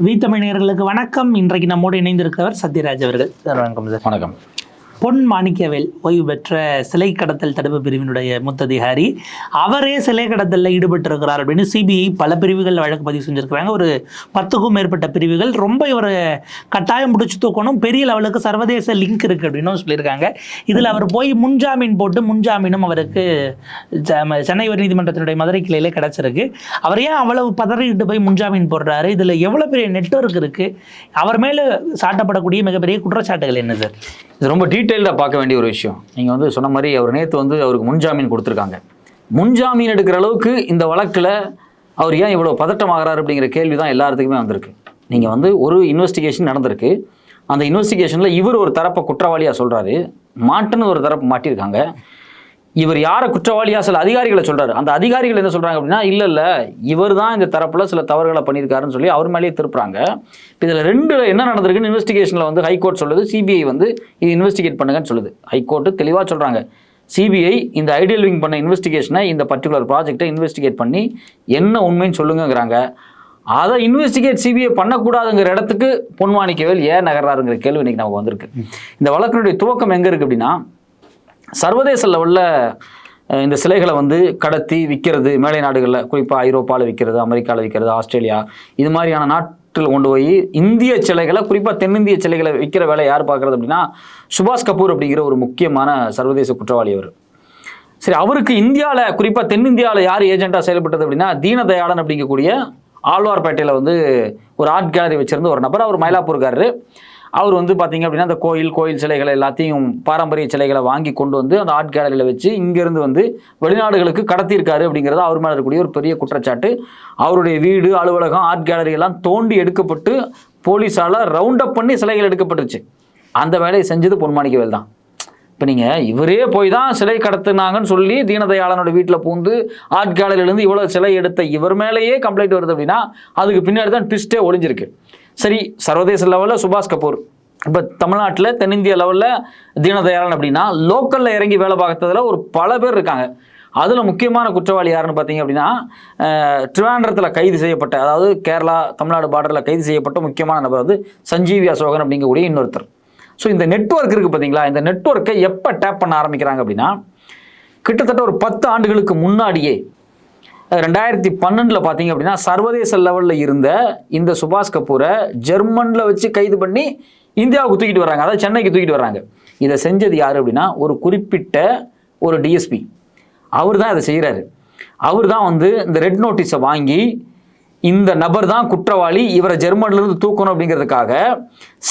வீத்தமிழர்களுக்கு வணக்கம். இன்றைக்கு நம்மோடு இணைந்திருக்கிறவர் சத்யராஜ் அவர்கள். சார் வணக்கம். சார் வணக்கம். பொன் மாணிக்கவேல் ஓய்வு பெற்ற சிலை கடத்தல் தடுப்பு பிரிவினுடைய மூத்த அதிகாரி. அவரே சிலை கடத்தலில் ஈடுபட்டிருக்கிறார் அப்படின்னு சிபிஐ பல பிரிவுகள் வழக்கு பதிவு செஞ்சுருக்கிறாங்க. ஒரு 10க்கும் மேற்பட்ட பிரிவுகள். ரொம்ப இவர் கட்டாயம் முடிச்சு தூக்கணும், பெரிய லெவலுக்கு சர்வதேச லிங்க் இருக்குது அப்படின்னு சொல்லியிருக்காங்க. இதில் அவர் போய் முன்ஜாமீன் போட்டு முன்ஜாமீனும் அவருக்கு சென்னை உயர்நீதிமன்றத்தினுடைய மதுரை கிளையிலே கிடச்சிருக்கு. அவர் ஏன் அவ்வளவு பதறிக்கிட்டு போய் முன்ஜாமீன் போடுறாரு? இதில் எவ்வளோ பெரிய நெட்வொர்க் இருக்குது? அவர் மேலே சாட்டப்படக்கூடிய மிகப்பெரிய குற்றச்சாட்டுகள் என்ன சார்? இது ரொம்ப டீட்டெயில்டாக பார்க்க வேண்டிய ஒரு விஷயம். நீங்கள் சொன்ன மாதிரி அவர் நேற்று அவருக்கு முன்ஜாமீன் கொடுத்துருக்காங்க. முன்ஜாமீன் எடுக்கிற அளவுக்கு இந்த வழக்கில் அவர் ஏன் இவ்வளோ பதட்டமாகறாரு அப்படிங்கிற கேள்வி தான் எல்லாத்துக்குமே வந்திருக்கு. நீங்கள் ஒரு இன்வெஸ்டிகேஷன் நடந்திருக்கு. அந்த இன்வெஸ்டிகேஷனில் இவர் ஒரு தரப்பை குற்றவாளியாக சொல்கிறாரு, மாட்டுன்னு ஒரு தரப்பு மாட்டியிருக்காங்க. இவர் யாரை குற்றவாளியாக சில அதிகாரிகளை சொல்கிறாரு. அந்த அதிகாரிகள் என்ன சொல்கிறாங்க அப்படின்னா, இல்லை இவர் தான் இந்த தரப்பில் சில தவறுகளை பண்ணியிருக்காருன்னு சொல்லி அவர் மேலேயே திருப்புறாங்க. இதில் ரெண்டு என்ன நடந்திருக்குன்னு இன்வெஸ்டிகேஷனில் ஹைகோர்ட் சொல்லுது, சிபிஐ இது இன்வெஸ்டிகேட் பண்ணுங்கன்னு சொல்லுது. ஹைகோர்ட்டு தெளிவாக சொல்கிறாங்க, சிபிஐ இந்த ஐடியல் விங் பண்ண இன்வெஸ்டிகேஷனை, இந்த பர்டிகுலர் ப்ராஜெக்டை இன்வெஸ்டிகேட் பண்ணி என்ன உண்மைன்னு சொல்லுங்கிறாங்க. அதை இன்வெஸ்டிகேட் சிபிஐ பண்ணக்கூடாதுங்கிற இடத்துக்கு பொன் மாணிக்கவேல் ஏன் நகர்றாருங்கிற கேள்வி இன்னைக்கு நமக்கு வந்திருக்கு. இந்த வழக்கினுடைய துவக்கம் எங்கே இருக்குது அப்படின்னா, சர்வதேச லெவலில் இந்த சிலைகளை கடத்தி விற்கிறது, மேலை நாடுகளில் குறிப்பாக ஐரோப்பாவில் விற்கிறது, அமெரிக்காவில் விற்கிறது, ஆஸ்திரேலியா இது மாதிரியான நாட்டில் கொண்டு போய் இந்திய சிலைகளை, குறிப்பாக தென்னிந்திய சிலைகளை விற்கிற வேலை யார் பார்க்குறது அப்படின்னா, சுபாஷ் கபூர் அப்படிங்கிற ஒரு முக்கியமான சர்வதேச குற்றவாளி அவர். சரி, அவருக்கு இந்தியாவில் குறிப்பாக தென்னிந்தியாவில் யார் ஏஜென்ட்டாக செயல்பட்டது அப்படின்னா, தீனதயாளன் அப்படிங்கக்கூடிய ஆழ்வார்பேட்டையில் ஒரு ஆர்ட் கேலரி வச்சுருந்த ஒரு நபர். அவர் மயிலாப்பூர்காரரு. அவர் பார்த்தீங்க அப்படின்னா, அந்த கோயில் சிலைகளை எல்லாத்தையும் பாரம்பரிய சிலைகளை வாங்கி கொண்டு அந்த ஆர்ட் கேலரியில் வச்சு இங்கேருந்து வெளிநாடுகளுக்கு கடத்தியிருக்காரு அப்படிங்கிறது அவர் மேலே இருக்கக்கூடிய ஒரு பெரிய குற்றச்சாட்டு. அவருடைய வீடு, அலுவலகம், ஆர்ட் கேலரி எல்லாம் தோண்டி எடுக்கப்பட்டு போலீஸால் ரவுண்ட் அப் பண்ணி சிலைகள் எடுக்கப்பட்டுருச்சு. அந்த வேலையை செஞ்சது பொன் மாணிக்கவேல் தான். இப்போ நீங்கள் இவரே போய் தான் சிலை கடத்துனாங்கன்னு சொல்லி தீனதயாளனோட வீட்டில் பூந்து ஆர்ட் கேலரியிலேருந்து இவ்வளோ சிலை எடுத்த இவர் மேலேயே கம்ப்ளைண்ட் வருது அப்படின்னா, அதுக்கு பின்னாடி தான் ட்விஸ்டே ஒளிஞ்சிருக்கு. சரி, சர்வதேச லெவலில் சுபாஷ் கபூர், இப்போ தமிழ்நாட்டில் தென்னிந்திய லெவலில் தீனதயாளன் அப்படின்னா, லோக்கலில் இறங்கி வேலை பார்த்ததில் ஒரு பல பேர் இருக்காங்க. அதில் முக்கியமான குற்றவாளி யாருன்னு பார்த்தீங்க அப்படின்னா, திருவாண்டரத்தில் கைது செய்யப்பட்ட, அதாவது கேரளா தமிழ்நாடு பார்டரில் கைது செய்யப்பட்ட முக்கியமான நபர் சஞ்சீவி அசோகன் அப்படிங்கக்கூடிய இன்னொருத்தர். ஸோ இந்த நெட்வொர்க் இருக்குது பார்த்தீங்களா, இந்த நெட்வொர்க்கை எப்போ டேப் பண்ண ஆரம்பிக்கிறாங்க அப்படின்னா, கிட்டத்தட்ட ஒரு 10 ஆண்டுகளுக்கு முன்னாடியே 2012 பார்த்தீங்க அப்படின்னா, சர்வதேச லெவலில் இருந்த இந்த சுபாஷ் கபூரை ஜெர்மனில் வச்சு கைது பண்ணி இந்தியாவுக்கு தூக்கிட்டு வர்றாங்க, அதாவது சென்னைக்கு தூக்கிட்டு வர்றாங்க. இதை செஞ்சது யார் அப்படின்னா, ஒரு குறிப்பிட்ட ஒரு டிஎஸ்பி. அவர் தான் இதை செய்கிறாரு. அவர் தான் இந்த ரெட் நோட்டீஸை வாங்கி, இந்த நபர் தான் குற்றவாளி, இவரை ஜெர்மனிலேருந்து தூக்கணும் அப்படிங்கிறதுக்காக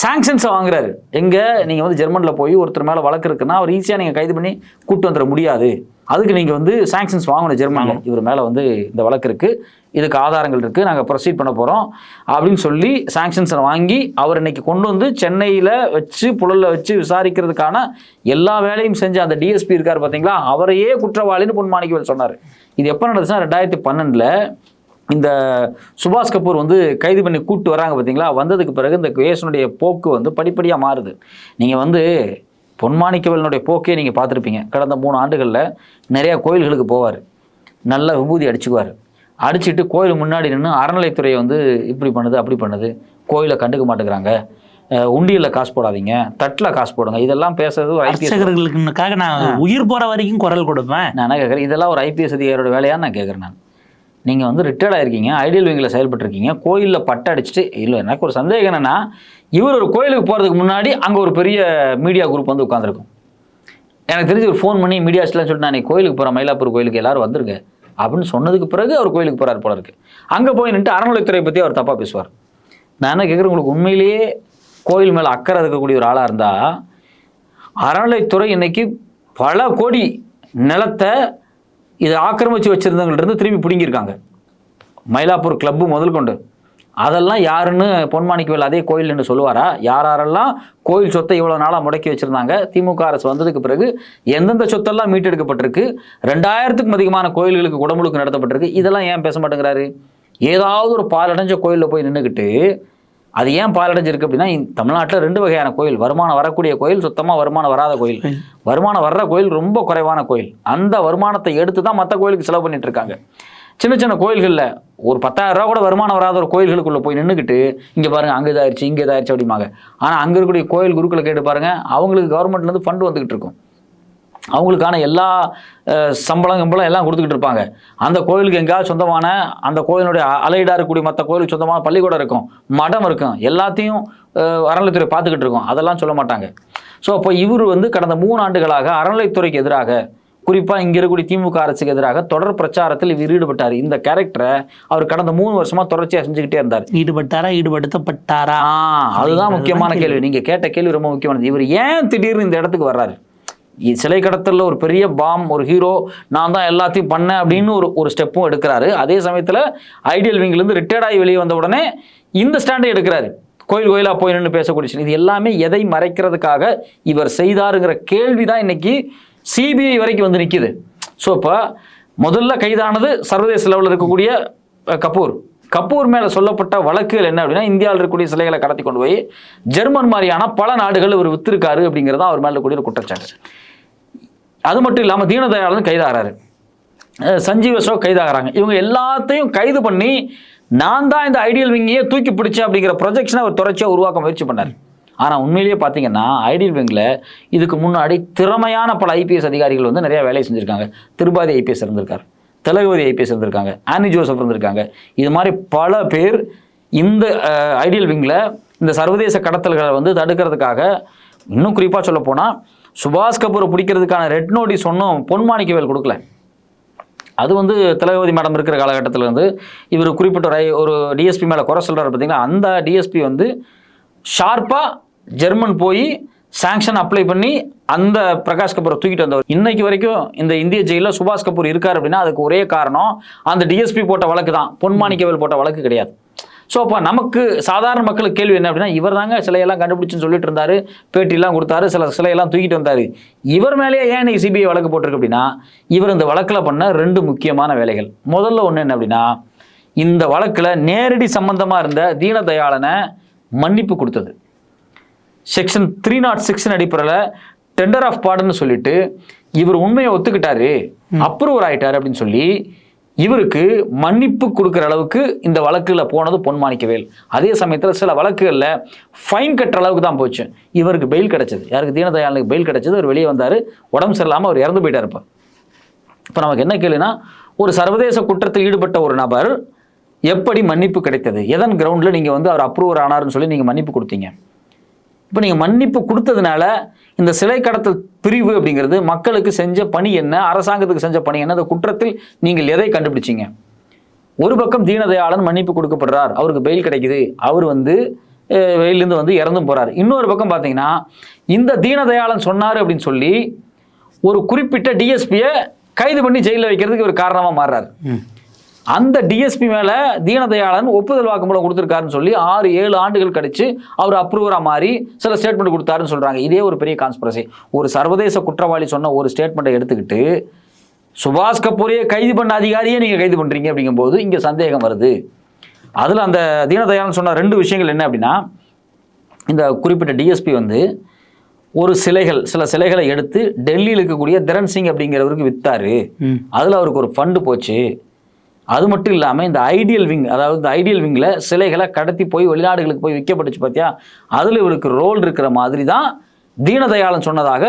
சாங்ஷன்ஸை வாங்குறாரு. எங்கே நீங்கள் ஜெர்மனியில் போய் ஒருத்தர் மேலே வழக்கு இருக்குன்னா, அவர் ஈஸியாக நீங்கள் கைது பண்ணி கூப்பிட்டு வந்துட முடியாது. அதுக்கு நீங்கள் சாங்ஷன்ஸ் வாங்கணும் ஜெர்மனியில். இவர் மேலே இந்த வழக்கு இருக்குது, இதுக்கு ஆதாரங்கள் இருக்குது, நாங்கள் ப்ரொசீட் பண்ண போகிறோம் அப்படின்னு சொல்லி சாங்ஷன்ஸை வாங்கி அவர் இன்னைக்கு கொண்டு சென்னையில் வச்சு புழலில் வச்சு விசாரிக்கிறதுக்கான எல்லா வேலையும் செஞ்ச அந்த டிஎஸ்பி இருக்கார் பார்த்தீங்களா, அவரையே குற்றவாளின்னு பொன் மாணிக்கவேல் சொன்னார். இது எப்போ நடந்துச்சுன்னா, 2012 இந்த சுபாஷ் கபூர் கைது பண்ணி கூப்பிட்டு வராங்க பார்த்தீங்களா. வந்ததுக்கு பிறகு இந்த கேஸனுடைய போக்கு படிப்படியாக மாறுது. நீங்கள் பொன் மாணிக்கவேலினுடைய போக்கே நீங்கள் பார்த்துருப்பீங்க. கடந்த 3 ஆண்டுகளில் நிறையா கோயில்களுக்கு போவார், நல்ல விபூதி அடிச்சுக்குவார். அடிச்சுட்டு கோயில் முன்னாடி நின்று அறநிலைத்துறையை இப்படி பண்ணுது அப்படி பண்ணுது, கோயிலை கண்டுக்க மாட்டேங்கிறாங்க, உண்டியலில் காசு போடாதீங்க, தட்டில் காசு போடுங்க, இதெல்லாம் பேசுறது ஒரு ஐபிஎஸ்களுக்காக நான் உயிர் போகிற வரைக்கும் குரல் கொடுப்பேன். நான் என்ன கேட்குறேன், இதெல்லாம் ஒரு ஐபிஎஸ் அதிகாரியோட வேலையான்னு நான் கேட்குறேன். நான் நீங்கள் ரிட்டையர்ட் ஆகிருக்கீங்க, ஐடியல் விங்கில் செயல்பட்டுருக்கீங்க, கோயிலில் பட்டை அடிச்சுட்டு, இல்லை எனக்கு ஒரு சந்தேகம் என்னென்னா, இவர் ஒரு கோயிலுக்கு போகிறதுக்கு முன்னாடி அங்கே ஒரு பெரிய மீடியா குரூப் உட்காந்துருக்கும். எனக்கு தெரிஞ்சு ஒரு ஃபோன் பண்ணி மீடியாஸ்லாம் சொல்லிட்டு, நான் கோயிலுக்கு போகிறேன், மயிலாப்பூர் கோயிலுக்கு எல்லோரும் வந்துருங்க அப்படின்னு சொன்னதுக்கு பிறகு அவர் கோயிலுக்கு போகிறார் போல இருக்குது. அங்கே போய் நின்று அறநிலைத்துறை பற்றி அவர் தப்பாக பேசுவார். நான் என்ன கேட்குறேன், உங்களுக்கு உண்மையிலேயே கோயில் மேலே அக்கறை இருக்கக்கூடிய ஒரு ஆளாக இருந்தால், அறநிலைத்துறை இன்னைக்கு பல கோடி நிலத்தை இதை ஆக்கிரமித்து வச்சுருந்தவங்கள்ட்ட திரும்பி பிடுங்கியிருக்காங்க. மயிலாப்பூர் கிளப்பு முதல் கொண்டு அதெல்லாம் யாருன்னு பொன் மாணிக்கவேல் அதே கோயில் என்று சொல்லுவாரா? யாரெல்லாம் கோயில் சொத்தை இவ்வளோ நாளாக முடக்கி வச்சுருந்தாங்க, திமுக அரசு வந்ததுக்கு பிறகு எந்தெந்த சொத்தெல்லாம் மீட்டெடுக்கப்பட்டிருக்கு, 2000க்கும் அதிகமான கோயில்களுக்கு குடமுழுக்கு நடத்தப்பட்டிருக்கு, இதெல்லாம் ஏன் பேச மாட்டேங்கிறாரு? ஏதாவது ஒரு பாலடைஞ்ச கோயிலில் போய் நின்றுக்கிட்டு, அது ஏன் பாலடைஞ்சிருக்கு அப்படின்னா, தமிழ்நாட்டில் 2 வகையான கோயில், வருமானம் வரக்கூடிய கோயில், சுத்தமாக வருமானம் வராத கோயில். வருமானம் வர்ற கோயில் ரொம்ப குறைவான கோயில். அந்த வருமானத்தை எடுத்து தான் மற்ற கோயிலுக்கு செலவு பண்ணிட்டு இருக்காங்க. சின்ன சின்ன கோயில்களில் ஒரு 10,000 ரூபா கூட வருமானம் வராத ஒரு கோயில்களுக்குள்ளே போய் நின்றுக்கிட்டு இங்கே பாருங்கள் அங்கே இதாயிருச்சு இங்கே இதாயிருச்சு அப்படிம்பாங்க. ஆனால் அங்கே இருக்கக்கூடிய கோயில் குருக்களை கேட்டு பாருங்கள், அவங்களுக்கு கவர்மெண்ட்லேருந்து ஃபண்டு வந்துக்கிட்டு இருக்கும், அவங்களுக்கான எல்லா சம்பளம் எல்லாம் கொடுத்துக்கிட்டு இருப்பாங்க. அந்த கோயிலுக்கு எங்கேயாவது சொந்தமான அந்த கோயிலுடைய அலையிடாக இருக்கக்கூடிய மற்ற கோயிலுக்கு சொந்தமான பள்ளிக்கூடம் இருக்கும், மடம் இருக்கும், எல்லாத்தையும் அறநிலைத்துறை பார்த்துக்கிட்டு இருக்கும். அதெல்லாம் சொல்ல மாட்டாங்க. ஸோ அப்போ இவர் வந்து கடந்த 3 ஆண்டுகளாக அறநிலைத்துறைக்கு எதிராக, குறிப்பாக இங்கே இருக்கக்கூடிய திமுக அரசுக்கு எதிராக தொடர் பிரச்சாரத்தில் இவர் ஈடுபட்டார். இந்த கேரக்டரை அவர் கடந்த 3 வருஷமாக தொடர்ச்சியாக செஞ்சுக்கிட்டே இருந்தார். ஈடுபட்டாரா? அதுதான் முக்கியமான கேள்வி. நீங்கள் கேட்ட கேள்வி ரொம்ப முக்கியமானது. இவர் ஏன் திடீர்னு இந்த இடத்துக்கு வர்றாரு? சிலை கடத்தலில் ஒரு பெரிய பாம், ஒரு ஹீரோ, நான் தான் எல்லாத்தையும் பண்ணேன் அப்படின்னு ஒரு ஸ்டெப்பும் எடுக்கிறாரு. அதே சமயத்தில் ஐடியல் விங்கிலேருந்து ரிட்டையர்ட் ஆகி வெளியே வந்த உடனே இந்த ஸ்டாண்டை எடுக்கிறாரு, கோயிலாக போய் நின்று பேசக்கூடிய. இது எல்லாமே எதை மறைக்கிறதுக்காக இவர் செய்தாருங்கிற கேள்வி தான் இன்னைக்கு சிபிஐ வரைக்கும் வந்து நிற்கிது. ஸோ இப்போ முதல்ல கைதானது சர்வதேச லெவலில் இருக்கக்கூடிய கபூர் மேலே சொல்லப்பட்ட வழக்குகள் என்ன அப்படின்னா, இந்தியாவில் இருக்கக்கூடிய சிலைகளை கடத்தி கொண்டு போய் ஜெர்மன் மாதிரியான பல நாடுகள் இவர் வித்திருக்காரு அப்படிங்கிறதா அவர் மேலே இருக்கக்கூடிய ஒரு குற்றச்சாட்டு. அது மட்டும் இல்லாமல் தீனதயாளன் கைதாகிறாரு, சஞ்சீவ் அசோக் கைதாகிறாங்க. இவங்க எல்லாத்தையும் கைது பண்ணி நான் தான் இந்த ஐடியல் விங்கையே தூக்கி பிடிச்சேன் அப்படிங்கிற ப்ரொஜெக்ஷனை அவர் தொடர்ச்சியாக உருவாக்க முயற்சி பண்ணார். ஆனால் உண்மையிலேயே பார்த்தீங்கன்னா ஐடியல் விங்கில் இதுக்கு முன்னாடி திறமையான பல ஐபிஎஸ் அதிகாரிகள் வந்து நிறையா வேலையை செஞ்சுருக்காங்க. திருபாதி ஐபிஎஸ் இருந்திருக்காரு, தலகவதி ஐபிஎஸ் இருந்திருக்காங்க, ஆனி ஜோசப் இருந்திருக்காங்க. இது மாதிரி பல பேர் இந்த ஐடியல் விங்கில் இந்த சர்வதேச கடத்தல்களை வந்து தடுக்கிறதுக்காக, இன்னும் குறிப்பாக சொல்ல போனால் சுபாஷ் கபூரை பிடிக்கிறதுக்கான ரெட் நோட்டீஸ் ஒன்றும் பொன்மாணிக்கவேல் கொடுக்கல. அது வந்து தலகவதி மேடம் இருக்கிற காலகட்டத்தில் வந்து இவர் குறிப்பிட்ட ஒரு டிஎஸ்பி மேலே குறை சொல்கிறார் பார்த்தீங்களா, அந்த டிஎஸ்பி வந்து ஷார்ப்பாக ஜெர்மன் போய் சாங்ஷன் அப்ளை பண்ணி அந்த பிரகாஷ் கபூரை தூக்கிட்டு வந்தவர். இன்னைக்கு வரைக்கும் இந்த இந்திய ஜெயிலில் சுபாஷ் கபூர் இருக்கார் அப்படின்னா அதுக்கு ஒரே காரணம் அந்த டிஎஸ்பி போட்ட வழக்கு தான், பொன்மாணிக்கவேல் போட்ட வழக்கு கிடையாது. ஸோ அப்போ நமக்கு சாதாரண மக்களுக்கு கேள்வி என்ன அப்படின்னா, இவர் தாங்க சிலையெல்லாம் கண்டுபிடிச்சுன்னு சொல்லிட்டு இருந்தாரு, பேட்டிலாம் கொடுத்தாரு, சில சிலையெல்லாம் தூக்கிட்டு வந்தார், இவர் மேலேயே ஏன் இன்னைக்கு சிபிஐ வழக்கு போட்டிருக்கு அப்படின்னா, இவர் இந்த வழக்கில் பண்ண 2 முக்கியமான வேலைகள். முதல்ல ஒன்று என்ன அப்படின்னா, இந்த வழக்கில் நேரடி சம்பந்தமாக இருந்த தீனதயாளனை மன்னிப்பு கொடுத்தது. செக்ஷன் 306 அடிப்படையில் டெண்டர் ஆஃப் பார்டன்னு சொல்லிட்டு இவர் உண்மையை ஒத்துக்கிட்டாரு, அப்ரூவர் ஆயிட்டாரு அப்படின்னு சொல்லி இவருக்கு மன்னிப்பு கொடுக்குற அளவுக்கு இந்த வழக்குல போனது பொன்மாணிக்கவேல். அதே சமயத்தில் சில வழக்குகளில் ஃபைன் கட்டுற அளவுக்கு தான் போச்சு. இவருக்கு பெயில் கிடைச்சது. யாருக்கு? தீனதயாளனுக்கு பெயில் கிடைச்சது. அவர் வெளியே வந்தார், உடம்பு சரியில்லாமல் அவர் இறந்து போயிட்டார். இப்போ நமக்கு என்ன கேளுன்னா, ஒரு சர்வதேச குற்றத்தில் ஈடுபட்ட ஒரு நபர் எப்படி மன்னிப்பு கிடைத்தது? எதன் கிரவுண்டில் நீங்கள் வந்து அவர் அப்ரூவர் ஆனார்னு சொல்லி நீங்கள் மன்னிப்பு கொடுத்தீங்க? இப்போ நீங்கள் மன்னிப்பு கொடுத்ததுனால இந்த சிலை கடத்தல் பிரிவு அப்படிங்கிறது மக்களுக்கு செஞ்ச பணி என்ன, அரசாங்கத்துக்கு செஞ்ச பணி என்ன, அந்த குற்றத்தில் நீங்கள் எதை கண்டுபிடிச்சிங்க? ஒரு பக்கம் தீனதயாளன் மன்னிப்பு கொடுக்கப்படுறார், அவருக்கு பெயில் கிடைக்குது, அவர் வந்து வெயிலிருந்து வந்து இறந்தும் போகிறார். இன்னொரு பக்கம் பார்த்தீங்கன்னா, இந்த தீனதயாளன் சொன்னார் அப்படின்னு சொல்லி ஒரு குறிப்பிட்ட டிஎஸ்பியை கைது பண்ணி ஜெயிலில் வைக்கிறதுக்கு ஒரு காரணமாக மாறுறார். அந்த டிஎஸ்பி மேலே தீனதயாளன் ஒப்புதல் வாக்குமூலம் கொடுத்துருக்காருன்னு சொல்லி 6-7 ஆண்டுகள் கழிச்சு அவர் அப்ரூவராக மாறி சில ஸ்டேட்மெண்ட் கொடுத்தாருன்னு சொல்கிறாங்க. இதே ஒரு பெரிய கான்ஸ்பிரசி. ஒரு சர்வதேச குற்றவாளி சொன்ன ஒரு ஸ்டேட்மெண்ட்டை எடுத்துக்கிட்டு சுபாஷ் கபூரையே கைது பண்ண அதிகாரியே நீங்கள் கைது பண்ணுறீங்க அப்படிங்கும்போது இங்கே சந்தேகம் வருது. அதில் அந்த தீனதயாளன் சொன்ன 2 விஷயங்கள் என்ன அப்படின்னா, இந்த குறிப்பிட்ட டிஎஸ்பி வந்து சில சிலைகளை எடுத்து டெல்லியில் இருக்கக்கூடிய தரன் சிங் அப்படிங்கிறவருக்கு விற்றாரு, அதில் அவருக்கு ஒரு ஃபண்டு போச்சு. அது மட்டும் இல்லாமல் இந்த ஐடியல் விங், அதாவது இந்த ஐடியல் விங்கில் சிலைகளை கடத்தி போய் வெளிநாடுகளுக்கு போய் விற்கப்பட்டுச்சு பார்த்தியா, அதில் இவருக்கு ரோல் இருக்கிற மாதிரி தான் தீனதயாளன் சொன்னதாக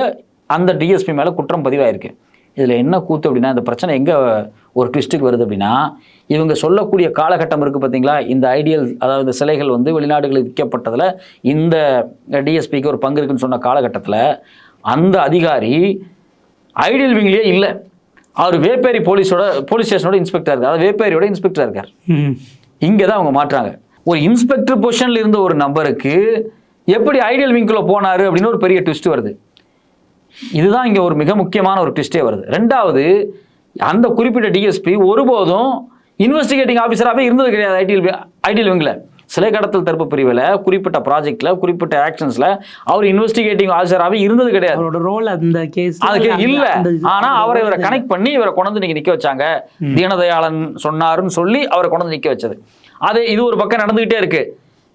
அந்த டிஎஸ்பி மேலே குற்றம் பதிவாயிருக்கு. இதில் என்ன கூத்து அப்படின்னா, இந்த பிரச்சனை எங்கே ஒரு ட்விஸ்ட்டுக்கு வருது அப்படின்னா, இவங்க சொல்லக்கூடிய காலகட்டம் இருக்குது பார்த்தீங்களா, இந்த ஐடியல் அதாவது சிலைகள் வந்து வெளிநாடுகளுக்கு விற்கப்பட்டதில் இந்த டிஎஸ்பிக்கு ஒரு பங்கு இருக்குன்னு சொன்ன காலகட்டத்தில் அந்த அதிகாரி ஐடியல் விங்லேயே இல்லை. அவர் வேப்பேரி போலீஸ் ஸ்டேஷனோட இன்ஸ்பெக்டர் இருக்கார், அதாவது வேப்பேரியோட இன்ஸ்பெக்டர் இருக்கார். இங்கே தான் அவங்க மாற்றாங்க. ஒரு இன்ஸ்பெக்டர் பொசிஷனில் இருந்த ஒரு நபருக்கு எப்படி ஐடியல் விங்குள்ள போனார் அப்படின்னு ஒரு பெரிய ட்விஸ்ட் வருது. இதுதான் இங்கே ஒரு மிக முக்கியமான ஒரு ட்விஸ்டே வருது. 2வது, அந்த குறிப்பிட்ட டிஎஸ்பி ஒருபோதும் இன்வெஸ்டிகேட்டிங் ஆஃபீஸராகவே இருந்தது கிடையாது ஐடியல் விங்கில். சிலை கடத்தல் தடுப்பு பிரிவில் குறிப்பிட்ட ப்ராஜெக்டில் குறிப்பிட்ட ஆக்ஷன்ஸில் அவர் இன்வெஸ்டிகேட்டிங் ஆஃபீஸராகவே இருந்தது கிடையாது. அவரோட ரோல் அந்த கேஸ் அதுக்கு இல்லை. ஆனால் இவரை கனெக்ட் பண்ணி இவரை கொண்டு வந்து நிற்க வச்சாங்க. தீனதயாளன் சொன்னாருன்னு சொல்லி அவரை கொண்டு வந்து நிற்க வச்சது. இது ஒரு பக்கம் நடந்துகிட்டே இருக்கு.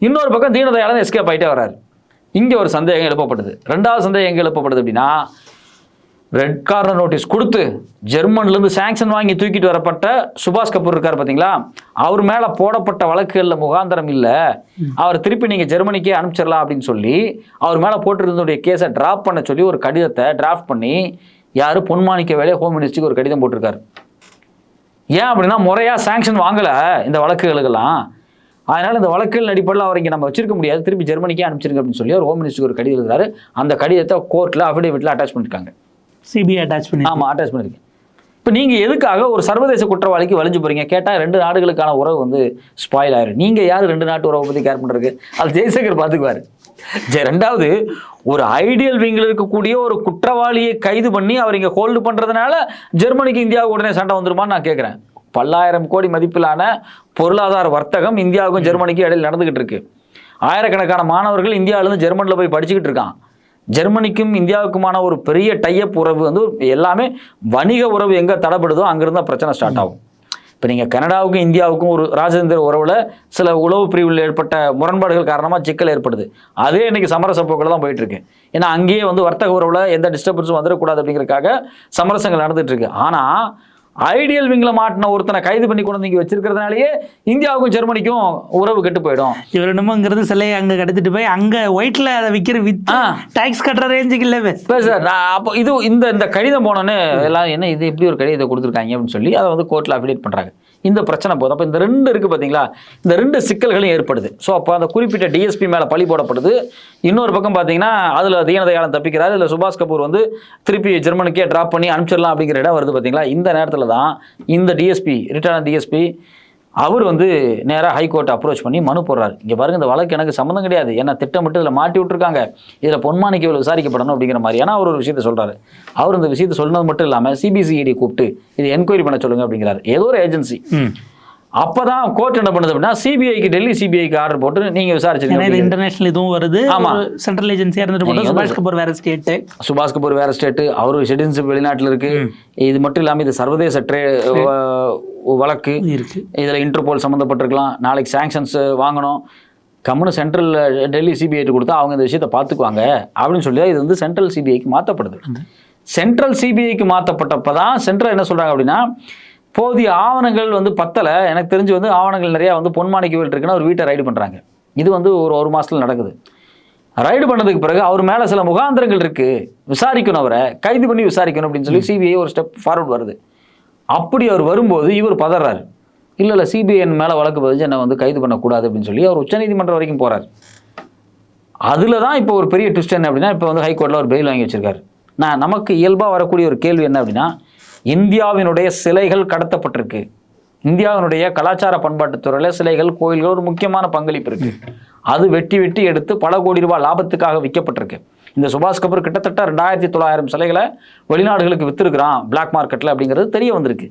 இன்னொரு பக்கம் தீனதயாளன் எஸ்கேப் ஆகிட்டே வர்றாரு. இங்கே ஒரு சந்தேகம் எழுப்பப்படுது. 2வது சந்தேகம் எங்கே எழுப்பப்படுது அப்படின்னா, ரெட் கார்னர் நோட்டீஸ் கொடுத்து ஜெர்மன்லேருந்து சாங்ஷன் வாங்கி தூக்கிட்டு வரப்பட்ட சுபாஷ் கபூர் இருக்கார் பார்த்தீங்களா, அவர் மேலே போடப்பட்ட வழக்குகளில் முகாந்திரம் இல்லை, அவர் திருப்பி நீங்கள் ஜெர்மனிக்கே அனுப்பிச்சிடலாம் அப்படின்னு சொல்லி அவர் மேலே போட்டிருந்தோடைய கேஸை டிராப் பண்ண சொல்லி ஒரு கடிதத்தை டிராஃப்ட் பண்ணி யார் பொன்மாணிக்க வேலையை ஹோம் மினிஸ்ட்ரிக்கு ஒரு கடிதம் போட்டிருக்காரு. ஏன் அப்படின்னா முறையாக சாங்ஷன் வாங்கலை இந்த வழக்குகளுக்கெல்லாம். அதனால் இந்த வழக்குகள் அடிப்படையில் அவர் இங்கே நம்ம வச்சிருக்க முடியாது, திருப்பி ஜெர்மனிக்கே அனுப்பிச்சிருங்க அப்படின்னு சொல்லி அவர் ஹோம் மினிஸ்ட்ரிக்கு ஒரு கடிதம் எழுதுறாரு. அந்த கடிதத்தை கோர்ட்டில் அஃபிடேவிட்டில் அட்டாச் பண்ணியிருக்காங்க. சிபிஐ அட்டாச் பண்ணி ஆமாம் அட்டாச் பண்ணியிருக்கேன். இப்போ நீங்கள் எதுக்காக ஒரு சர்வதேச குற்றவாளிக்கு வலிஞ்சு போகிறீங்க கேட்டால் 2 நாடுகளுக்கான உறவு வந்து ஸ்பாயில் ஆயிரும். நீங்கள் யார் 2 நாட்டு உறவை பற்றி கேர் பண்ணுறதுக்கு? அது ஜெய்சங்கர் பார்த்துக்குவார். ரெண்டாவது, ஒரு ஐடியல் விங்கில் இருக்கக்கூடிய ஒரு குற்றவாளியை கைது பண்ணி அவர் இங்கே ஹோல்டு பண்ணுறதுனால ஜெர்மனிக்கு இந்தியாவுக்கு உடனே சண்டை வந்துருமான்னு நான் கேட்குறேன். பல்லாயிரம் கோடி மதிப்பிலான பொருளாதார வர்த்தகம் இந்தியாவுக்கும் ஜெர்மனிக்கும் இடையில் நடந்துகிட்டு இருக்கு. ஆயிரக்கணக்கான மாணவர்கள் இந்தியாவிலேருந்து ஜெர்மனியில் போய் படிச்சுக்கிட்டு இருக்கான். ஜெர்மனிக்கும் இந்தியாவுக்குமான ஒரு பெரிய டைப் உறவு வந்து எல்லாமே வணிக உறவு எங்கே தடைப்படுதோ அங்கிருந்தா பிரச்சனை ஸ்டார்ட் ஆகும். இப்போ நீங்கள் கனடாவுக்கும் இந்தியாவுக்கும் ஒரு ராஜேந்திர உறவில் சில உளவு பிரிவில் ஏற்பட்ட முரண்பாடுகள் காரணமாக சிக்கல் ஏற்படுது. அதே இன்னைக்கு சமரச போக்கில் தான் போயிட்டு இருக்கு. ஏன்னா அங்கேயே வந்து வர்த்தக உறவில் எந்த டிஸ்டர்பன்ஸும் வந்துடக்கூடாது அப்படிங்கிறதுக்காக சமரசங்கள் நடந்துட்டு இருக்கு. ஆனால் ஐடியல் விங்கில் மாட்டின ஒருத்தனை கைது பண்ணி கொண்டு வந்து வச்சிருக்கிறதுனாலயே இந்தியாவுக்கும் ஜெர்மனிக்கும் உறவு கெட்டு போயிடும். இவர் என்னமோங்கிறது சிலையை அங்கே கடத்திட்டு போய் அங்கே ஒயிட்ல அதை விற்கிற டாக்ஸ் கட்டுற ரேஞ்சுக்கு இல்லை சார். அப்போ இது இந்த கடிதம் போனோன்னு எல்லாம் என்ன இது எப்படி ஒரு கடிதத்தை கொடுத்துருக்காங்க அப்படின்னு சொல்லி அதை வந்து கோர்ட்டில் அஃபிடேட் பண்ணுறாங்க. இந்த பிரச்சனை போதும். அப்போ இந்த 2 இருக்குது பார்த்தீங்களா, இந்த 2 சிக்கல்களும் ஏற்படுது. ஸோ அப்போ அந்த குறிப்பிட்ட டிஎஸ்பி மேலே பழி போடப்படுது. இன்னொரு பக்கம் பார்த்தீங்கன்னா அதில் தீனதயாளன் தப்பிக்கிறாரு, இல்லை சுபாஷ் கபூர் வந்து திருப்பி ஜெர்மனிக்கே ட்ராப் பண்ணி அனுப்பிச்சிடலாம் அப்படிங்கிற இடம் வருது பார்த்தீங்களா. இந்த நேரத்தில் தான் இந்த டிஎஸ்பி ரிட்டர்ன் டிஎஸ்பி அவர் வந்து நேராக ஹைகோர்ட்டை அப்ரோச் பண்ணி மனு போடுறாரு. இங்கே பாருங்க, இந்த வழக்கு எனக்கு சம்மந்தம் கிடையாது, ஏன்னா திட்டமிட்டு இதில் மாட்டி விட்டுருக்காங்க, இதில் பொன்மாணிக்க விசாரிக்கப்படணும் அப்படிங்கிற மாதிரியான அவர் ஒரு விஷயத்தை சொல்கிறாரு. அவர் இந்த விஷயத்தை சொன்னது மட்டும் இல்லாமல் சிபிசிஐடி கூப்பிட்டு இது என்கொயரி பண்ண சொல்லுங்க அப்படிங்கிறாரு, ஏதோ ஒரு ஏஜென்சி. அப்போ தான் கோர்ட் என்ன பண்ணுது அப்படின்னா சிபிஐக்கு டெல்லி சிபிஐக்கு ஆர்டர் போட்டு நீங்கள் விசாரிச்சிருக்கீங்க. இன்டர்நேஷனல் இதுவும் வருது. ஆமாம், சென்ட்ரல் ஏஜென்சியாக இருந்துட்டு போட்டு சுபாஷ் கபூர் வேறு ஸ்டேட்டு, சுபாஷ் கபூர் வேறு ஸ்டேட்டு, அவரு சிட்டிசன்ஷிப் வெளிநாட்டில் இருக்குது. இது மட்டும் இல்லாமல் இது சர்வதேச வழக்கு இருக்கு. இதில் இன்டர்போல் சம்மந்தப்பட்டிருக்கலாம். நாளைக்கு சாங்ஷன்ஸ் வாங்கணும், கம்முன்னு சென்ட்ரல் டெல்லி சிபிஐட்டு கொடுத்தா அவங்க இந்த விஷயத்தை பார்த்துக்குவாங்க அப்படின்னு சொல்லி இது வந்து சென்ட்ரல் சிபிஐக்கு மாற்றப்படுது. சென்ட்ரல் சிபிஐக்கு மாற்றப்பட்டப்போ தான் சென்ட்ரல் என்ன சொல்கிறாங்க அப்படின்னா போதிய ஆவணங்கள் வந்து பத்தலை. எனக்கு தெரிஞ்சு வந்து ஆவணங்கள் நிறையா வந்து பொன்மாணிக்கவேல் இருக்குன்னா ஒரு வீட்டை ரைடு பண்ணுறாங்க. இது வந்து ஒரு மாதத்தில் நடக்குது. ரைடு பண்ணதுக்கு பிறகு அவர் மேலே சில முகாந்திரங்கள் இருக்குது, விசாரிக்கணும், அவரை கைது பண்ணி விசாரிக்கணும் அப்படின்னு சொல்லி சிபிஐ ஒரு ஸ்டெப் ஃபார்வர்ட் வருது. அப்படி அவர் வரும்போது இவர் பதறாரு. இல்லை சிபிஐ மேலே வழக்கு பதிச்சு என்னை வந்து கைது பண்ணக்கூடாது அப்படின்னு சொல்லி அவர் உச்சநீதிமன்றம் வரைக்கும் போகிறார். அதில் தான் இப்போ ஒரு பெரிய ட்விஸ்ட் என்ன அப்படின்னா இப்போ வந்து ஹைகோர்ட்டில் ஒரு பெயில் வாங்கி வச்சிருக்காரு. நமக்கு இயல்பாக வரக்கூடிய ஒரு கேள்வி என்ன அப்படின்னா இந்தியாவினுடைய சிலைகள் கடத்தப்பட்டிருக்கு. இந்தியாவினுடைய கலாச்சார பண்பாட்டுத்துறையில் சிலைகள், கோயில்கள் ஒரு முக்கியமான பங்களிப்பு இருக்குது. அது வெட்டி எடுத்து பல கோடி ரூபாய் லாபத்துக்காக விற்கப்பட்டிருக்கு. இந்த சுபாஷ் கபூர் கிட்டத்தட்ட 2900 சிலைகளை வெளிநாடுகளுக்கு விற்றுருக்கிறான் பிளாக் மார்க்கெட்டில் அப்படிங்கிறது தெரிய வந்திருக்கு.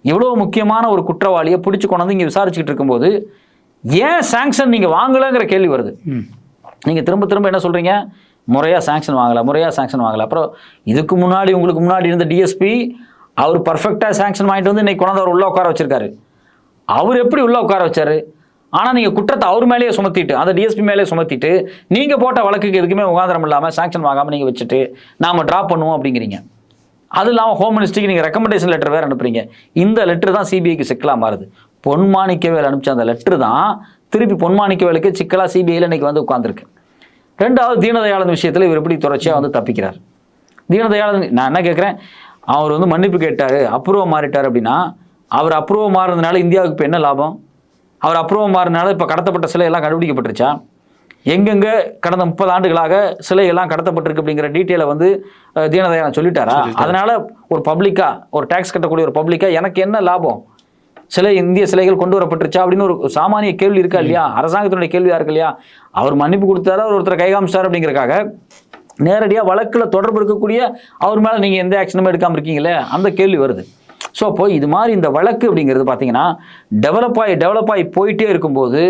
இவ்வளோ முக்கியமான ஒரு குற்றவாளியை பிடிச்சி கொண்டு வந்து இங்கே விசாரிச்சுக்கிட்டு இருக்கும்போது ஏன் சாங்ஷன் நீங்கள் வாங்கலைங்கிற கேள்வி வருது. நீங்கள் திரும்ப என்ன சொல்கிறீங்க, முறையாக சாங்ஷன் வாங்கலை. அப்புறம் இதுக்கு முன்னாடி உங்களுக்கு முன்னாடி இருந்த டிஎஸ்பி அவர் பர்ஃபெக்டாக சாங்ஷன் வாங்கிட்டு வந்து இன்னைக்கு கொண்டாந்து அவர் உள்ளே உட்கார வச்சிருக்காரு. அவர் எப்படி உள்ளே உட்கார வச்சாரு? ஆனால் நீங்கள் குற்றத்தை அவர் மேலேயே சுமத்திட்டு, அந்த டிஎஸ்பி மேலேயே சுமத்திட்டு நீங்கள் போட்ட வழக்குக்கு எதுக்குமே முகாந்திரம் இல்லாமல் சாங்ஷன் வாங்காமல் நீங்கள் வச்சுட்டு நாம் ட்ராப் பண்ணுவோம் அப்படிங்கிறீங்க. அது இல்லாமல் ஹோம் மினிஸ்ட்ரிக்கு நீங்கள் ரெக்கமெண்டேஷன் லெட்டர் வேறு அனுப்புறீங்க. இந்த லெட்டர் தான் சிபிஐக்கு சிக்கலாக மாறுது. பொன்மாணிக்கவேல் அனுப்பிச்ச அந்த லெட்டர் தான் திருப்பி பொன்மாணிக்கவேலுக்கு சிக்கலாக சிபிஐயில் இன்னைக்கு வந்து உட்காந்துருக்கு. ரெண்டாவது, தீனதயாளன் விஷயத்தில் இவர் எப்படி தொடர்ச்சியாக வந்து தப்பிக்கிறார். தீனதயாளன் நான் என்ன கேட்குறேன், அவர் வந்து மன்னிப்பு கேட்டார், அப்ரூவ் மாறிட்டார் அப்படின்னா அவர் அப்ரூவ் மாறுறதுனால இந்தியாவுக்கு இப்போ என்ன லாபம்? அவர் அப்ரூவ் மாறினால இப்போ கடத்தப்பட்ட சிலை எல்லாம் கண்டுபிடிக்கப்பட்டுருச்சா? எங்கெங்கே கடந்த 30 ஆண்டுகளாக சிலையெல்லாம் கடத்தப்பட்டிருக்கு அப்படிங்கிற டீட்டெயிலை வந்து தீனதயாளன் சொல்லிட்டாரா? அதனால் ஒரு பப்ளிக்காக, ஒரு டேக்ஸ் கட்டக்கூடிய ஒரு பப்ளிக்காக எனக்கு என்ன லாபம்? இந்திய சிலைகள் கொண்டு வரப்பட்டுருச்சா அப்படின்னு ஒரு சாமானிய கேள்வி இருக்கா இல்லையா? அரசாங்கத்தினுடைய கேள்வியாக இருக்கு இல்லையா? அவர் மன்னிப்பு கொடுத்தாரா, அவர் ஒருத்தரை கைகாமிச்சார் அப்படிங்கிறக்காக நேரடியாக வழக்கில் தொடர்பு இருக்கக்கூடிய அவர் மேலே நீங்கள் எந்த ஆக்ஷனுமே எடுக்காமல் இருக்கீங்களே, அந்த கேள்வி வருது. ஸோ அப்போ இது மாதிரி இந்த வழக்கு அப்படிங்கிறது பார்த்தீங்கன்னா டெவலப் ஆகி போயிட்டே இருக்கும்போது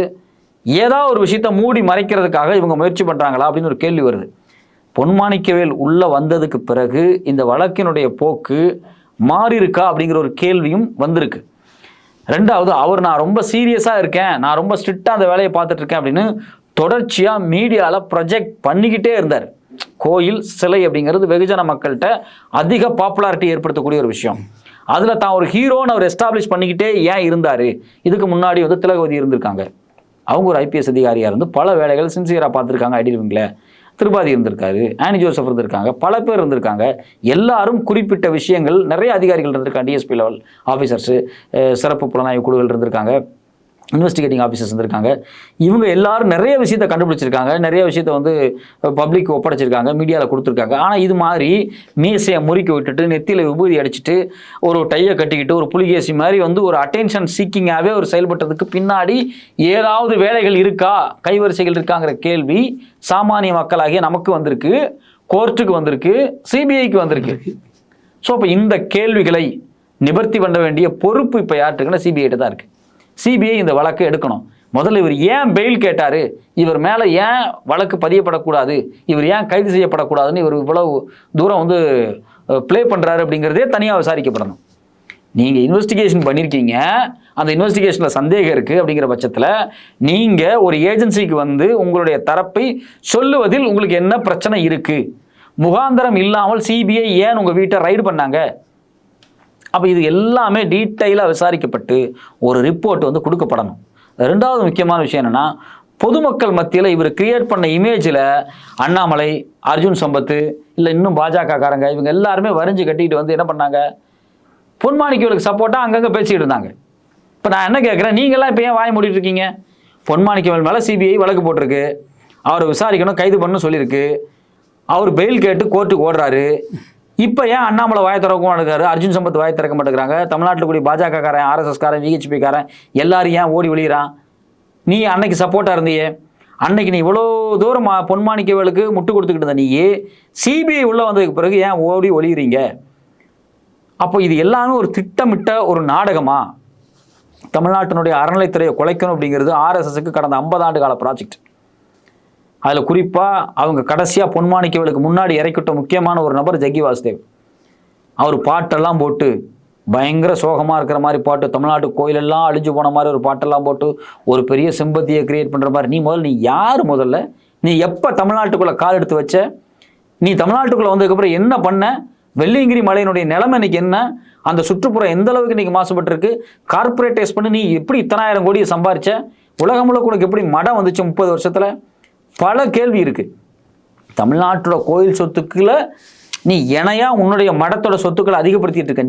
ஏதாவது ஒரு விஷயத்தை மூடி மறைக்கிறதுக்காக இவங்க முயற்சி பண்ணுறாங்களா அப்படின்னு ஒரு கேள்வி வருது. பொன்மாணிக்கவேல் உள்ளே வந்ததுக்கு பிறகு இந்த வழக்கினுடைய போக்கு மாறி இருக்கா அப்படிங்கிற ஒரு கேள்வியும் வந்திருக்கு. ரெண்டாவது, நான் ரொம்ப சீரியஸாக இருக்கேன், நான் ரொம்ப ஸ்ட்ரிக்டாக அந்த வேலையை பார்த்துட்டு இருக்கேன் அப்படின்னு தொடர்ச்சியாக மீடியாவில் ப்ரொஜெக்ட் பண்ணிக்கிட்டே இருந்தார். கோயில் சிலை அப்படிங்கிறது வெகுஜன மக்கள்கிட்ட அதிக பாப்புலாரிட்டி ஏற்படுத்தக்கூடிய ஒரு விஷயம். அதில் தான் ஒரு ஹீரோன்னு அவர் எஸ்டாப்ளிஷ் பண்ணிக்கிட்டே ஏன் இருந்தார்? இதுக்கு முன்னாடி வந்து திலகவதி இருந்திருக்காங்க, அவங்க ஒரு ஐபிஎஸ் அதிகாரியாக இருந்து பல வேலைகள் சின்சியராக பார்த்துருக்காங்க. ஐடியல் விங்கில் திருபாதி இருந்திருக்காரு, ஆனி ஜோசப் இருந்திருக்காங்க, பல பேர் இருந்திருக்காங்க. எல்லாரும் குறிப்பிட்ட விஷயங்கள், நிறைய அதிகாரிகள் இருந்திருக்காங்க, டிஎஸ்பி லெவல் ஆஃபீஸர்ஸு, சிறப்பு புலனாய்வு குழுக்கள் இருந்திருக்காங்க, இன்வெஸ்டிகேட்டிங் ஆஃபீஸர்ஸ் இருந்திருக்காங்க. இவங்க எல்லாரும் நிறைய விஷயத்தை கண்டுபிடிச்சிருக்காங்க, நிறைய விஷயத்தை வந்து பப்ளிக் ஒப்படைச்சிருக்காங்க, மீடியாவில் கொடுத்துருக்காங்க. ஆனால் இது மாதிரி மீசையை முறுக்கி விட்டுட்டு நெத்தியில் விபூதி அடிச்சுட்டு ஒரு டையை கட்டிக்கிட்டு ஒரு புலிகேசி மாதிரி வந்து ஒரு அட்டென்ஷன் சீக்கிங்காகவே ஒரு செயல்பட்டதுக்கு பின்னாடி ஏதாவது வேலைகள் இருக்கா, கைவரிசைகள் இருக்காங்கிற கேள்வி சாமானிய மக்களாகிய நமக்கு வந்திருக்கு, கோர்ட்டுக்கு வந்திருக்கு, சிபிஐக்கு வந்திருக்கு. ஸோ அப்போ இந்த கேள்விகளை நிவர்த்தி பண்ண வேண்டிய பொறுப்பு இப்போ யார்ட்டுக்குன்னா சிபிஐட்ட தான் இருக்குது. சிபிஐ இந்த வழக்கை எடுக்கணும். முதல்ல இவர் ஏன் பெயில் கேட்டார், இவர் மேலே ஏன் வழக்கு பதியப்படக்கூடாது, இவர் ஏன் கைது செய்யப்படக்கூடாதுன்னு இவர் இவ்வளவு தூரம் வந்து ப்ளே பண்ணுறாரு அப்படிங்கிறதே தனியாக விசாரிக்கப்படணும். நீங்கள் இன்வெஸ்டிகேஷன் பண்ணியிருக்கீங்க, அந்த இன்வெஸ்டிகேஷனில் சந்தேகம் இருக்குது அப்படிங்கிற பட்சத்தில் நீங்கள் ஒரு ஏஜென்சிக்கு வந்து உங்களுடைய தரப்பை சொல்லுவதில் உங்களுக்கு என்ன பிரச்சனை இருக்குது? முகாந்திரம் இல்லாமல் சிபிஐ ஏன் உங்கள் வீட்டை ரைடு பண்ணாங்க? அப்போ இது எல்லாமே டீட்டெயிலாக விசாரிக்கப்பட்டு ஒரு ரிப்போர்ட் வந்து கொடுக்கப்படணும். ரெண்டாவது முக்கியமான விஷயம் என்னென்னா, பொதுமக்கள் மத்தியில் இவர் கிரியேட் பண்ண இமேஜில் அண்ணாமலை, அர்ஜுன் சம்பத், இல்லை இன்னும் பாஜகக்காரங்க இவங்க எல்லாருமே வரிஞ்சு கட்டிக்கிட்டு வந்து என்ன பண்ணாங்க, பொன்மாணிக்கவேலுக்கு சப்போர்ட்டாக அங்கங்கே பேசிக்கிட்டு இருந்தாங்க. இப்போ நான் என்ன கேட்குறேன், நீங்களாம் இப்போ ஏன் வாய் மூடிட்டு இருக்கீங்க? பொன்மாணிக்கவேல் மேலே சிபிஐ வழக்கு போட்டிருக்கு, அவரை விசாரிக்கணும், கைது பண்ணணும் சொல்லியிருக்கு, அவர் பெயில் கேட்டு கோர்ட்டுக்கு ஓடுறாரு. இப்போ ஏன் அண்ணாமலை வாயை திறக்க மாட்டேங்கிறாரு, அர்ஜுன் சம்பத் வாயை திறக்க மாட்டேங்கிறாங்க, தமிழ்நாட்டில் கூடிய பாஜகக்காரன், ஆர்எஸ்எஸ்காரன், விஹெச்பிக்காரன் எல்லாரும் ஏன் ஓடி ஒளிகிறான்? நீ அன்னைக்கு சப்போர்ட்டாக இருந்தியே, அன்னைக்கு நீ இவ்வளோ தூரம் பொன்மாணிக்கவேலுக்கு முட்டு கொடுத்துக்கிட்டு இருந்த நீயே சிபிஐ உள்ளே வந்ததுக்கு பிறகு ஏன் ஓடி ஒளிகிறீங்க? அப்போ இது எல்லாமே ஒரு திட்டமிட்ட ஒரு நாடகமா? தமிழ்நாட்டினுடைய அறநிலைத்துறையை குலைக்கணும் அப்படிங்கிறது ஆர்எஸ்எஸ்க்கு கடந்த 50 ஆண்டு கால ப்ராஜெக்ட். அதில் குறிப்பாக அவங்க கடைசியாக பொன்மாணிக்கவேலுக்கு முன்னாடி இறக்கிட்ட முக்கியமான ஒரு நபர் ஜக்கி வாசுதேவ். அவர் பாட்டெல்லாம் போட்டு பயங்கர சோகமாக இருக்கிற மாதிரி பாட்டு, தமிழ்நாட்டு கோயிலெல்லாம் அழிஞ்சு போன மாதிரி ஒரு பாட்டெல்லாம் போட்டு ஒரு பெரிய சிம்பத்தியை கிரியேட் பண்ணுற மாதிரி. நீ யார் முதல்ல? நீ எப்போ தமிழ்நாட்டுக்குள்ளே கால் எடுத்து வச்ச? நீ தமிழ்நாட்டுக்குள்ளே வந்ததுக்கப்புறம் என்ன பண்ண? வெள்ளியங்கிரி மலையினுடைய நிலைமை இன்னைக்கு என்ன? அந்த சுற்றுப்புறம் எந்த அளவுக்கு இன்னைக்கு மாசுபட்டுருக்கு? கார்பரேட்டைஸ் பண்ணி நீ எப்படி இத்தனை ஆயிரம் கோடியை சம்பாரிச்ச? உலகம் முழுக்க உனக்கு எப்படி மடம் வந்துச்சு 30 வருஷத்தில்? பல கேள்வி இருக்கு. தமிழ்நாட்டோட கோயில் சொத்துக்களை நீ இணையா உன்னுடைய மடத்தோட சொத்துக்களை அதிகப்படுத்திட்டு இருக்க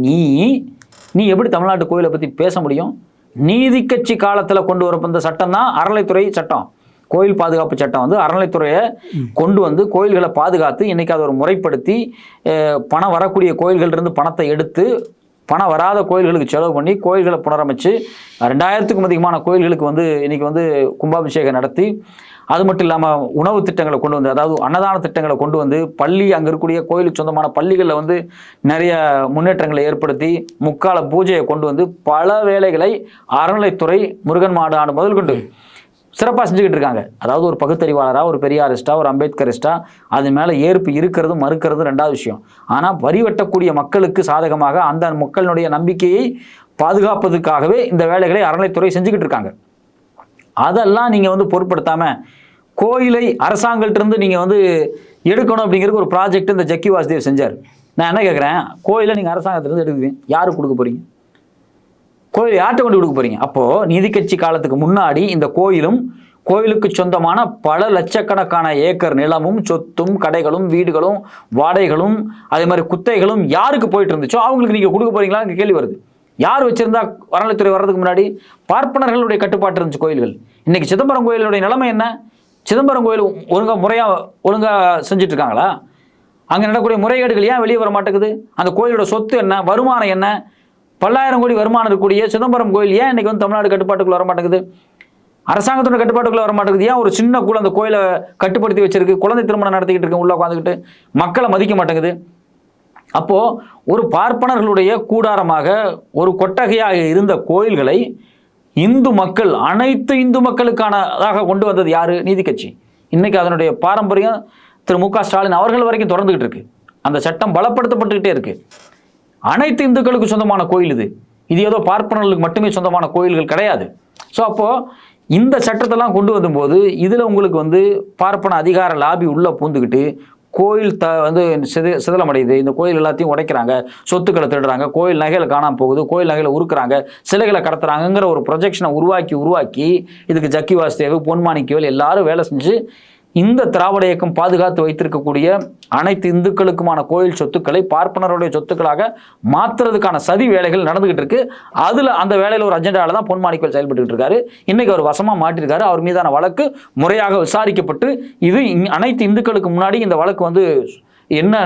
நீ எப்படி தமிழ்நாட்டு கோயிலை பற்றி பேச முடியும்? நீதி கட்சி காலத்தில் கொண்டு வரப்பட்ட சட்டம் தான் அறநிலைத்துறை சட்டம். கோயில் பாதுகாப்பு சட்டம் வந்து அறநிலைத்துறையை கொண்டு வந்து கோயில்களை பாதுகாத்து இன்னைக்கு அதை ஒரு முறைப்படுத்தி பணம் வரக்கூடிய கோயில்களிலிருந்து பணத்தை எடுத்து பணம் வராத கோயில்களுக்கு செலவு பண்ணி கோயில்களை புனரமைச்சு 2000க்கும் அதிகமான கோயில்களுக்கு வந்து இன்னைக்கு வந்து கும்பாபிஷேகம் நடத்தி, அது மட்டும் இல்லாமல் உணவு திட்டங்களை கொண்டு வந்து, அதாவது அன்னதான திட்டங்களை கொண்டு வந்து, பள்ளி அங்கே இருக்கக்கூடிய கோயிலுக்கு சொந்தமான பள்ளிகளில் வந்து நிறைய முன்னேற்றங்களை ஏற்படுத்தி முக்கால பூஜையை கொண்டு வந்து பல வேலைகளை அறநிலைத்துறை முருகன் மாநாடு முதல் கொண்டு சிறப்பாக செஞ்சுக்கிட்டு இருக்காங்க. அதாவது ஒரு பகுத்தறிவாளராக, ஒரு பெரியாரிஸ்டா, ஒரு அம்பேத்கரிஸ்டா, அது மேலே ஏற்பு இருக்கிறதும் மறுக்கிறதும் ரெண்டாவது விஷயம். ஆனால் வரி வெட்டக்கூடிய மக்களுக்கு சாதகமாக அந்த மக்களினுடைய நம்பிக்கையை பாதுகாப்பதற்காகவே இந்த வேலைகளை அறநிலைத்துறை செஞ்சுக்கிட்டு இருக்காங்க. அதெல்லாம் நீங்கள் வந்து பொருட்படுத்தாமல் கோயிலை அரசாங்கத்திலிருந்து நீங்கள் வந்து எடுக்கணும் அப்படிங்கிறது ஒரு ப்ராஜெக்ட் இந்த ஜக்கி வாசுதேவ் செஞ்சார். நான் என்ன கேட்குறேன், கோயிலை நீங்கள் அரசாங்கத்திலிருந்து எடுக்குவீங்க, யாருக்கு கொடுக்க போகிறீங்க? கோயில் யார்கிட்ட கொண்டு கொடுக்க போறீங்க? அப்போது நீதி கட்சி காலத்துக்கு முன்னாடி இந்த கோயிலுக்கு சொந்தமான பல லட்சக்கணக்கான ஏக்கர் நிலமும் சொத்தும் கடைகளும் வீடுகளும் வாடகைகளும் அதே மாதிரி குத்தைகளும் யாருக்கு போயிட்டு இருந்துச்சோ அவங்களுக்கு நீங்கள் கொடுக்க போறீங்களா கேள்வி வருது. யார் வச்சிருந்தா அறநிலைத்துறை வர்றதுக்கு முன்னாடி பார்ப்பனர்களுடைய கட்டுப்பாட்டு இருந்துச்சு கோயில்கள். இன்னைக்கு சிதம்பரம் கோயிலுடைய நிலைமை என்ன? சிதம்பரம் கோயில் ஒழுங்கா செஞ்சுட்டு இருக்காங்களா? அங்கே நடக்கக்கூடிய முறைகேடுகள் ஏன் வெளியே வர மாட்டேங்குது? அந்த கோயிலோட சொத்து என்ன, வருமானம் என்ன? 10,000 கோடி வருமானம் இருக்கக்கூடிய சிதம்பரம் கோயில் ஏன் இன்னைக்கு வந்து தமிழ்நாடு கட்டுப்பாட்டுக்குள்ள வர மாட்டேங்குது? அரசாங்கத்தோட கட்டுப்பாட்டுக்குள்ள வர மாட்டேங்குது. ஏன் ஒரு சின்ன குழந்தை அந்த கோயிலை கட்டுப்படுத்தி வச்சிருக்கு, குழந்தை திருமணம் நடத்திக்கிட்டு இருக்கு, உள்ள உட்காந்துக்கிட்டு மக்களை மதிக்க மாட்டேங்குது. அப்போ ஒரு பார்ப்பனர்களுடைய கூடாரமாக ஒரு கொட்டகையாக இருந்த கோயில்களை அனைத்து இந்து மக்களுக்கானதாக கொண்டு வந்தது யாரு? நீதி கட்சி. இன்னைக்கு அதனுடைய பாரம்பரியம் திரு மு.க. ஸ்டாலின் அவர்கள் வரைக்கும் தொடர்ந்துகிட்டு இருக்கு. அந்த சட்டம் பலப்படுத்தப்பட்டுக்கிட்டே இருக்கு. அனைத்து இந்துக்களுக்கு சொந்தமான கோயில் இது ஏதோ பார்ப்பனர்களுக்கு மட்டுமே சொந்தமான கோயில்கள் கிடையாது. ஸோ அப்போது இந்த சட்டத்தெல்லாம் கொண்டு வரும்போது இதில் உங்களுக்கு வந்து பார்ப்பன அதிகார லாபி உள்ளே பூந்துக்கிட்டு கோயில் வந்து சிதலமடையுது, இந்த கோயில் எல்லாத்தையும் உடைக்கிறாங்க, சொத்துக்களை திருடுறாங்க, கோயில் நகைகளை காணாமல் போகுது, கோயில் நகைகளை உருக்குறாங்க, சிலைகளை கடத்துறாங்கிற ஒரு ப்ரொஜெக்ஷனை உருவாக்கி இதுக்கு ஜக்கி வாசுதேவ், பொன்மாணிக்கவேல் எல்லாரும் வேலை செஞ்சு இந்த திராவிட இயக்கம் பாதுகாத்து வைத்திருக்கக்கூடிய அனைத்து இந்துக்களுக்குமான கோயில் சொத்துக்களை பார்ப்பனருடைய சொத்துக்களாக மாற்றுறதுக்கான சதி வேலைகள் நடந்துகிட்டு இருக்கு. அதுல அந்த வேலையில் ஒரு அஜெண்டாவில் தான் பொன்மாணிக்கவேல் செயல்பட்டு இருக்காரு. இன்னைக்கு அவர் வசமா மாட்டிருக்காரு. அவர் மீதான வழக்கு முறையாக விசாரிக்கப்பட்டு இது அனைத்து இந்துக்களுக்கு முன்னாடி இந்த வழக்கு வந்து என்ன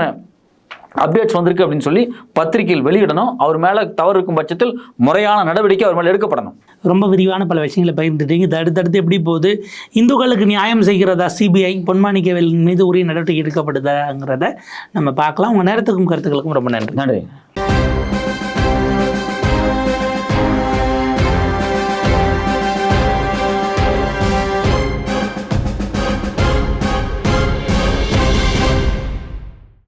அப்டேட்ஸ் வந்திருக்கு அப்படின்னு சொல்லி பத்திரிகையில் வெளியிடணும். அவர் மேல தவறு இருக்கும் பட்சத்தில் முறையான நடவடிக்கை அவர் மேல எடுக்கப்படணும். ரொம்ப விரிவான பல விஷயங்களை பகிர்ந்துட்டீங்க. இது அடுத்தடுத்து எப்படி போகுது, இந்துக்களுக்கு நியாயம் செய்கிறதா சிபிஐ, பொன்மாணிக்கவேல் மீது உரிய நடவடிக்கை எடுக்கப்படுதாங்கிறத நம்ம பார்க்கலாம். உங்கள் நேரத்துக்கும் கருத்துக்களுக்கும் ரொம்ப நன்றி. நன்றி.